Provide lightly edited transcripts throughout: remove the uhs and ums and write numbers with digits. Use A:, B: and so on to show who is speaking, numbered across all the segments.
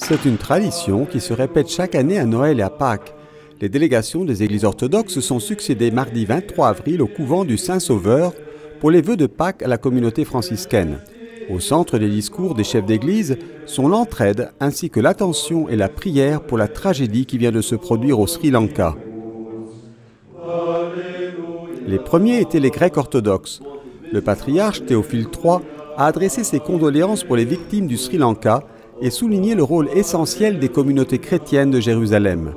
A: C'est une tradition qui se répète chaque année à Noël et à Pâques. Les délégations des églises orthodoxes se sont succédées mardi 23 avril au couvent du Saint-Sauveur pour les vœux de Pâques à la communauté franciscaine. Au centre des discours des chefs d'église sont l'entraide ainsi que l'attention et la prière pour la tragédie qui vient de se produire au Sri Lanka. Les premiers étaient les Grecs orthodoxes. Le patriarche Théophile III a adressé ses condoléances pour les victimes du Sri Lanka et souligné le rôle essentiel des communautés chrétiennes de Jérusalem.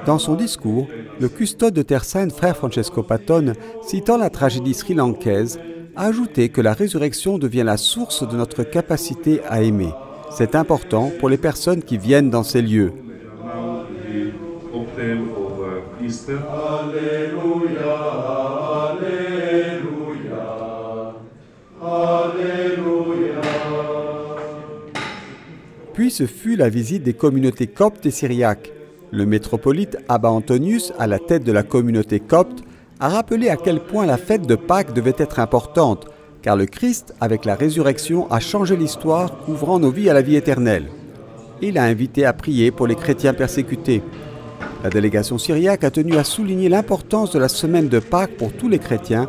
A: Dans son discours, le custode de Terre Sainte, frère Francesco Patton, citant la tragédie sri-lankaise, a ajouté que la résurrection devient la source de notre capacité à aimer. C'est important pour les personnes qui viennent dans ces lieux. Puis ce fut la visite des communautés coptes et syriaques. Le métropolite Abba Antonius, à la tête de la communauté copte, a rappelé à quel point la fête de Pâques devait être importante, car le Christ, avec la résurrection, a changé l'histoire, ouvrant nos vies à la vie éternelle. Il a invité à prier pour les chrétiens persécutés. La délégation syriaque a tenu à souligner l'importance de la semaine de Pâques pour tous les chrétiens,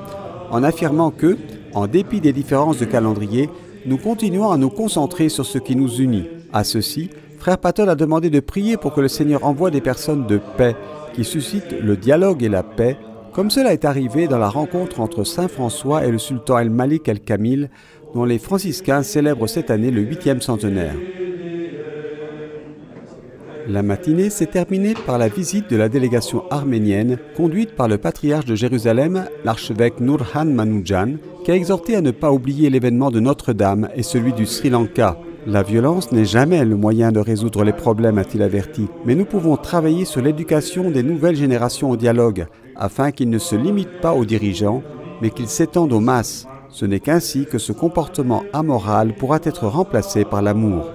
A: en affirmant que, en dépit des différences de calendrier, nous continuons à nous concentrer sur ce qui nous unit. À ceci, frère Patton a demandé de prier pour que le Seigneur envoie des personnes de paix qui suscitent le dialogue et la paix, comme cela est arrivé dans la rencontre entre Saint François et le sultan El-Malik El-Kamil, dont les franciscains célèbrent cette année le 8e centenaire. La matinée s'est terminée par la visite de la délégation arménienne, conduite par le patriarche de Jérusalem, l'archevêque Nurhan Manoujan, qui a exhorté à ne pas oublier l'événement de Notre-Dame et celui du Sri Lanka. La violence n'est jamais le moyen de résoudre les problèmes, a-t-il averti, mais nous pouvons travailler sur l'éducation des nouvelles générations au dialogue, afin qu'ils ne se limitent pas aux dirigeants, mais qu'ils s'étendent aux masses. Ce n'est qu'ainsi que ce comportement amoral pourra être remplacé par l'amour.